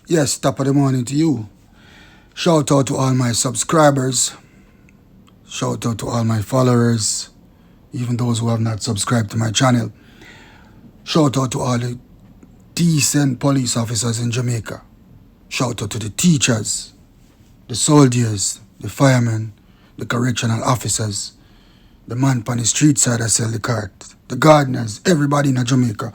Yes, top of the morning to you. Shout out to all my subscribers. Shout out to all my followers, even those who have not subscribed to my channel. Shout out to all the decent police officers in Jamaica. Shout out to the teachers, the soldiers, the firemen, the correctional officers, the man on the street side that sell the cart, the gardeners, everybody in Jamaica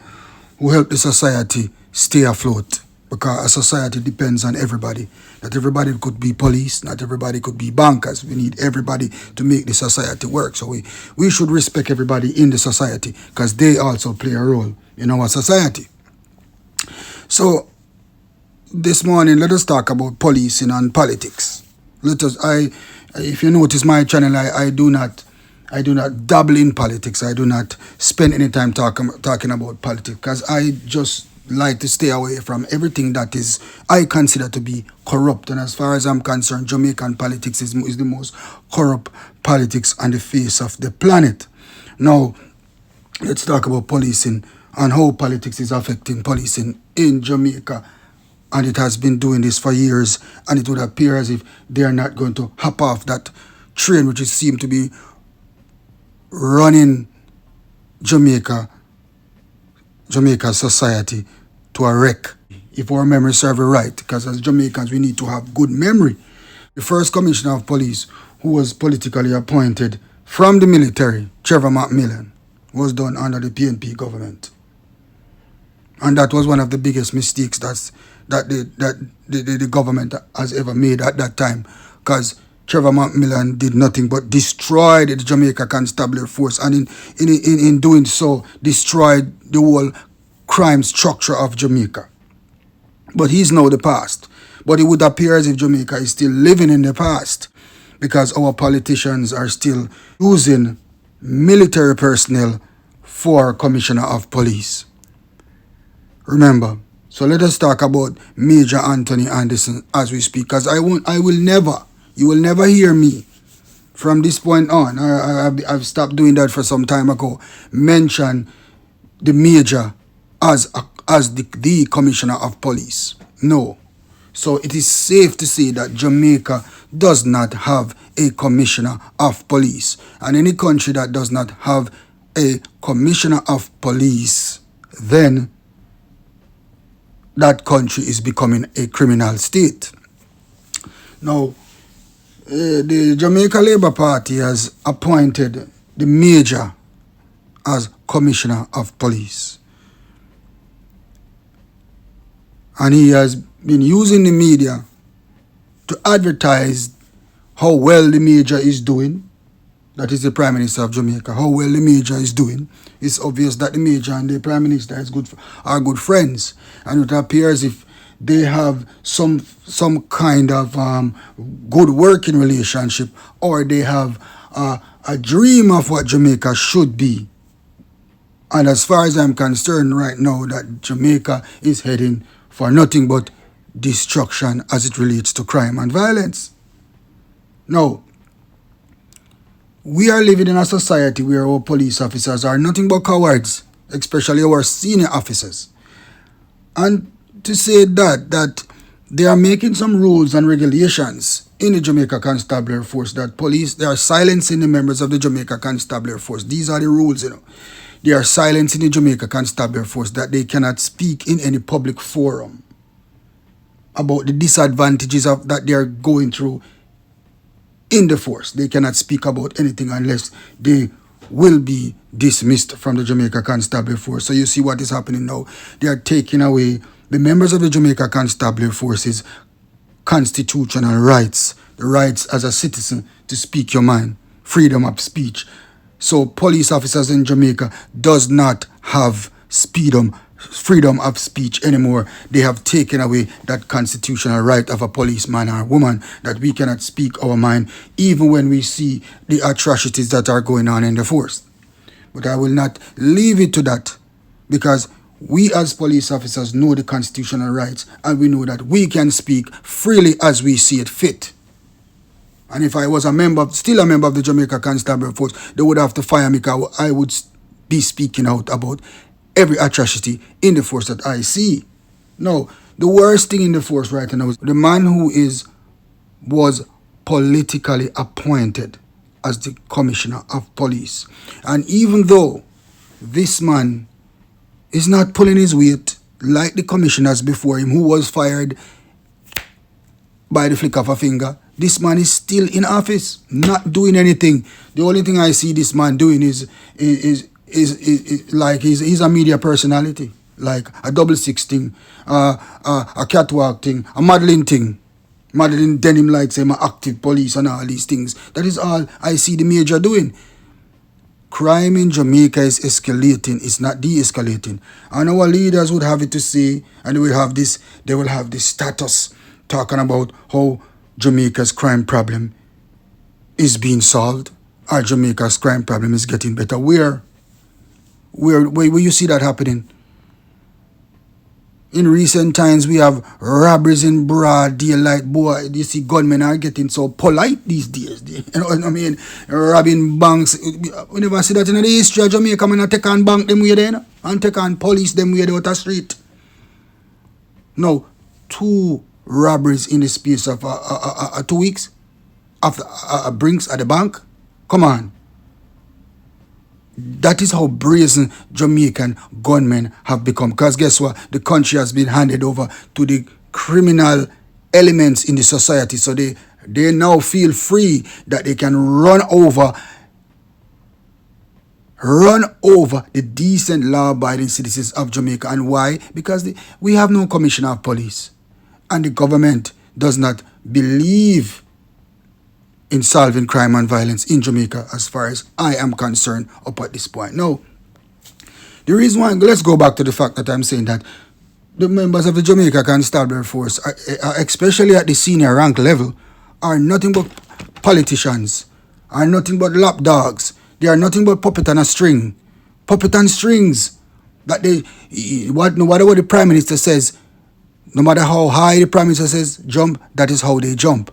who help the society stay afloat. Because a society depends on everybody. Not everybody could be police, not everybody could be bankers. We need everybody to make the society work. So we should respect everybody in the society because they also play a role in our society. So this morning, let us talk about policing and politics. If you notice my channel, I do not dabble in politics. I do not spend any time talking about politics because I just like to stay away from everything that is I consider to be corrupt. And as far as I'm concerned, Jamaican politics is the most corrupt politics on the face of the planet. Now, let's talk about policing and how politics is affecting policing in Jamaica. And it has been doing this for years, and it would appear as if they are not going to hop off that train which seems to be running Jamaica's society to a wreck, if our memory serves right, because as Jamaicans we need to have good memory. The first commissioner of police who was politically appointed from the military, Trevor McMillan, was done under the PNP government. And that was one of the biggest mistakes that the government has ever made at that time, because Trevor McMillan did nothing but destroy the Jamaica Constabulary Force, and in doing so, destroyed the whole crime structure of Jamaica. But he's now the past. But it would appear as if Jamaica is still living in the past, because our politicians are still using military personnel for commissioner of police. Remember, so let us talk about Major Anthony Anderson as we speak, because you will never hear me from this point on. I've stopped doing that for some time ago. Mention the Major as the Commissioner of Police. No. So it is safe to say that Jamaica does not have a Commissioner of Police. And any country that does not have a Commissioner of Police, then that country is becoming a criminal state. Now, the Jamaica Labour Party has appointed the Major as Commissioner of Police. And he has been using the media to advertise how well the Major is doing. That is the Prime Minister of Jamaica. How well the Major is doing. It's obvious that the Major and the Prime Minister are good friends. And it appears if they have some kind of good working relationship, or they have a dream of what Jamaica should be. And as far as I'm concerned right now, that Jamaica is heading for nothing but destruction as it relates to crime and violence. Now, we are living in a society where our police officers are nothing but cowards, especially our senior officers. And to say that they are making some rules and regulations in the Jamaica Constabulary Force, that they are silencing the members of the Jamaica Constabulary Force. These are the rules, They are silencing the Jamaica Constabulary Force, that they cannot speak in any public forum about the disadvantages that they are going through in the force. They cannot speak about anything unless they will be dismissed from the Jamaica Constabulary Force. So you see what is happening now. They are taking away the members of the Jamaica Constabulary Force's constitutional rights, the rights as a citizen to speak your mind, freedom of speech. So police officers in Jamaica does not have freedom of speech anymore. They have taken away that constitutional right of a policeman or woman, that we cannot speak our mind even when we see the atrocities that are going on in the force. But I will not leave it to that, because we as police officers know the constitutional rights, and we know that we can speak freely as we see it fit. And if I was still a member of the Jamaica Constabulary Force, they would have to fire me, because I would be speaking out about every atrocity in the force that I see. No, The worst thing in the force right now is the man who was politically appointed as the commissioner of police. And even though this man is not pulling his weight like the commissioners before him, who was fired by the flick of a finger, this man is still in office, not doing anything. The only thing I see this man doing is like he's a media personality, like a double six thing, a catwalk thing, a modeling thing. Modeling denim like say my active police and all these things. That is all I see the major doing. Crime in Jamaica is escalating, it's not de-escalating. And our leaders would have it to say, and they will have this status talking about how Jamaica's crime problem is being solved, or Jamaica's crime problem is getting better. Where you see that happening? In recent times, we have robberies in broad daylight. Boy, you see gunmen are getting so polite these days. You know what I mean? Robbing banks. We never see that in the history of Jamaica. Man, take on bank them way there, and take on police them way there out the street. Now, 2 robberies in the space of 2 weeks after Brinks at the bank. Come on. That is how brazen Jamaican gunmen have become. Because guess what? The country has been handed over to the criminal elements in the society. So they now feel free that they can run over the decent law-abiding citizens of Jamaica. And why? Because we have no commissioner of police. And the government does not believe in solving crime and violence in Jamaica, as far as I am concerned up at this point. Now, the reason why, let's go back to the fact that I'm saying that the members of the Jamaica Constabulary Force, especially at the senior rank level, are nothing but politicians, are nothing but lapdogs. They are nothing but puppet and a string. Puppet and strings. That whatever the Prime Minister says, no matter how high the Prime Minister says jump, that is how they jump.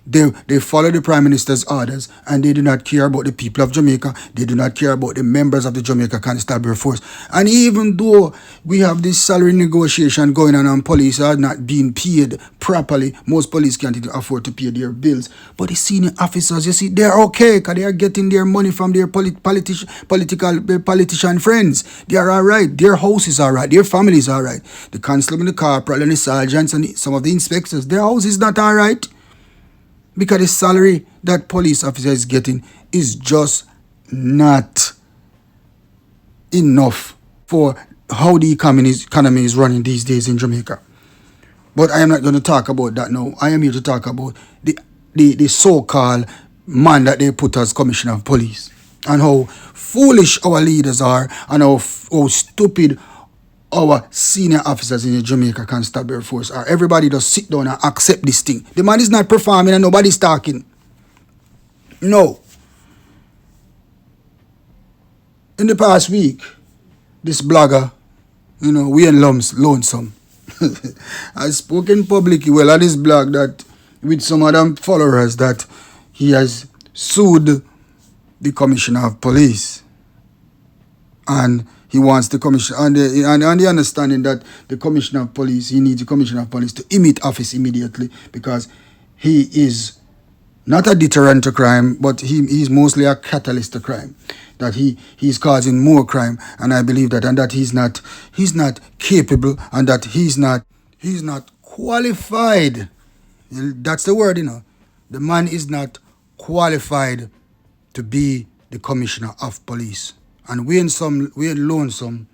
They follow the Prime Minister's orders, and they do not care about the people of Jamaica. They do not care about the members of the Jamaica Constabulary Force. And even though we have this salary negotiation going on and police are not being paid properly, most police can't even afford to pay their bills. But the senior officers, you see, they're okay because they are getting their money from their politician friends. They are all right. Their houses are right. Their families are right. The constable, the corporal, and the sergeants, and some of the inspectors, their house is not all right. Because the salary that police officer is getting is just not enough for how the economy is running these days in Jamaica. But I am not going to talk about that now. I am here to talk about the so-called man that they put as commissioner of police, and how foolish our leaders are, and how stupid our senior officers in the Jamaica Constabulary Force are. Everybody just sit down and accept this thing. The man is not performing and nobody's talking. No. In the past week, this blogger, Lonesome, has spoken publicly, on this blog, that with some other followers, that he has sued the Commissioner of Police. And he wants the commissioner, and the understanding that the Commissioner of Police, he needs the Commissioner of Police to emit office immediately, because he is not a deterrent to crime, but he's mostly a catalyst to crime. That he's causing more crime, and I believe that, and that he's not capable, and that he's not qualified. That's the word, The man is not qualified to be the Commissioner of Police. And Wayne Lonesome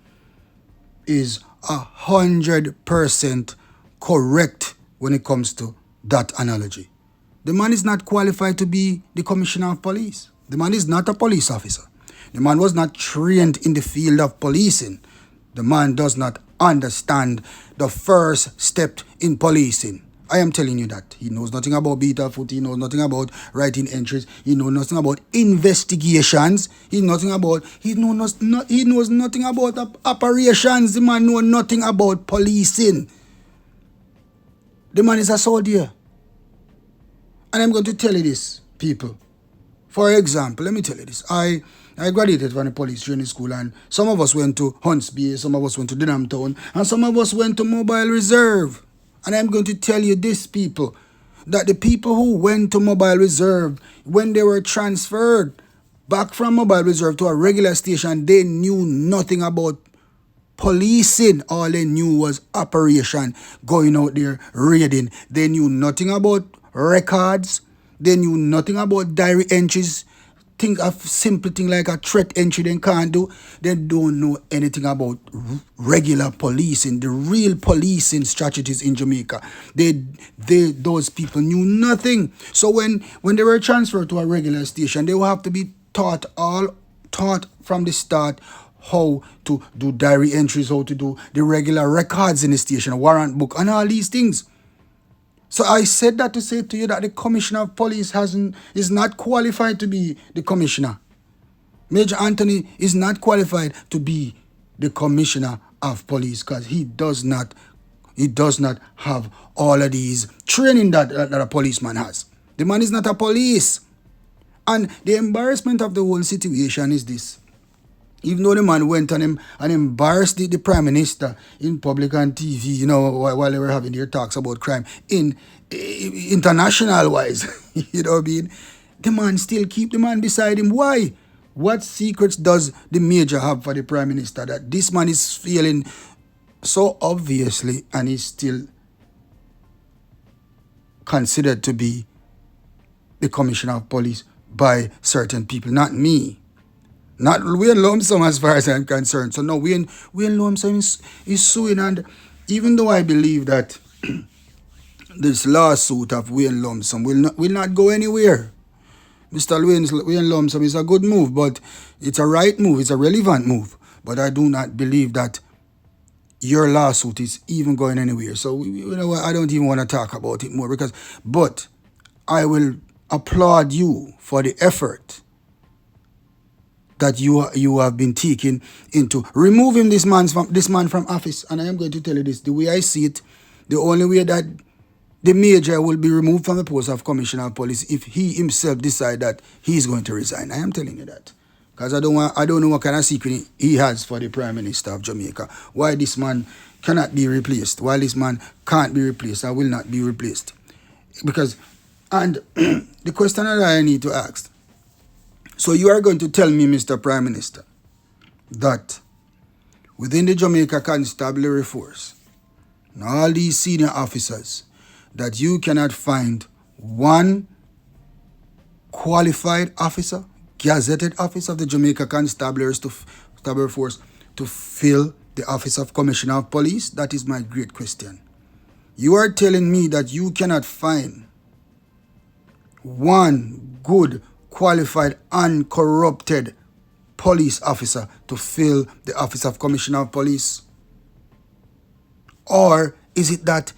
is 100% correct when it comes to that analogy. The man is not qualified to be the Commissioner of Police. The man is not a police officer. The man was not trained in the field of policing. The man does not understand the first step in policing. I am telling you that. He knows nothing about beta foot. He knows nothing about writing entries. He knows nothing about investigations. He knows nothing about operations. The man knows nothing about policing. The man is a soldier. And I'm going to tell you this, people. For example, let me tell you this. I I graduated from the police training school, and some of us went to Hunts Bay, some of us went to Denham Town, and some of us went to Mobile Reserve. And I'm going to tell you this, people, that the people who went to Mobile Reserve, when they were transferred back from Mobile Reserve to a regular station, they knew nothing about policing. All they knew was operation, going out there raiding. They knew nothing about records. They knew nothing about diary entries. Think of simple thing like a threat entry they can't do. They don't know anything about regular policing, the real policing strategies in Jamaica. Those people knew nothing. So when they were transferred to a regular station, they will have to be taught from the start how to do diary entries, how to do the regular records in the station, warrant book, and all these things. So I said that to say to you that the commissioner of police is not qualified to be the commissioner. Major Anthony is not qualified to be the commissioner of police because he does not have all of these training that a policeman has. The man is not a police. And the embarrassment of the whole situation is this. Even though the man went and embarrassed the prime minister in public and TV, while they were having their talks about crime in international wise, you know what I mean? The man still keep the man beside him. Why? What secrets does the major have for the prime minister that this man is failing so obviously and is still considered to be the commissioner of police by certain people, not me? Not Wayne Lonesome as far as I'm concerned. So no, Wayne Lonesome is suing, and even though I believe that this lawsuit of Wayne Lonesome will not go anywhere. Mr. Wayne Lonesome is a good move, but it's a right move, it's a relevant move. But I do not believe that your lawsuit is even going anywhere. So I don't even want to talk about it more but I will applaud you for the effort that you have been taking into removing this man from office. And I am going to tell you this, the way I see it, the only way that the major will be removed from the post of commissioner of police if he himself decide that he's going to resign. I am telling you that. Because I don't know what kind of secret he has for the Prime Minister of Jamaica. Why this man cannot be replaced. Why this man can't be replaced. I will not be replaced. And the question that I need to ask, so you are going to tell me, Mr. Prime Minister, that within the Jamaica Constabulary Force, and all these senior officers, that you cannot find one qualified officer, gazetted officer of the Jamaica Constabulary Force to fill the office of Commissioner of Police? That is my great question. You are telling me that you cannot find one good, qualified, uncorrupted police officer to fill the office of Commissioner of Police? Or is it that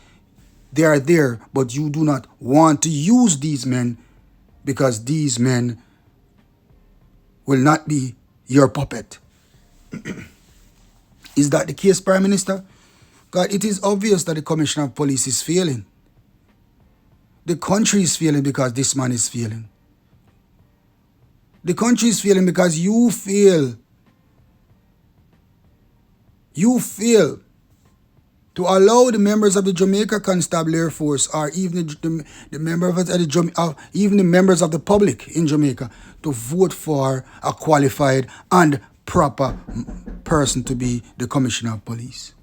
they are there, but you do not want to use these men because these men will not be your puppet? Is that the case, Prime Minister? God, it is obvious that the Commissioner of Police is failing. The country is failing because this man is failing. The country is failing because you fail. You fail to allow the members of the Jamaica Constabulary Force, or even the members of the public in Jamaica, to vote for a qualified and proper person to be the Commissioner of Police.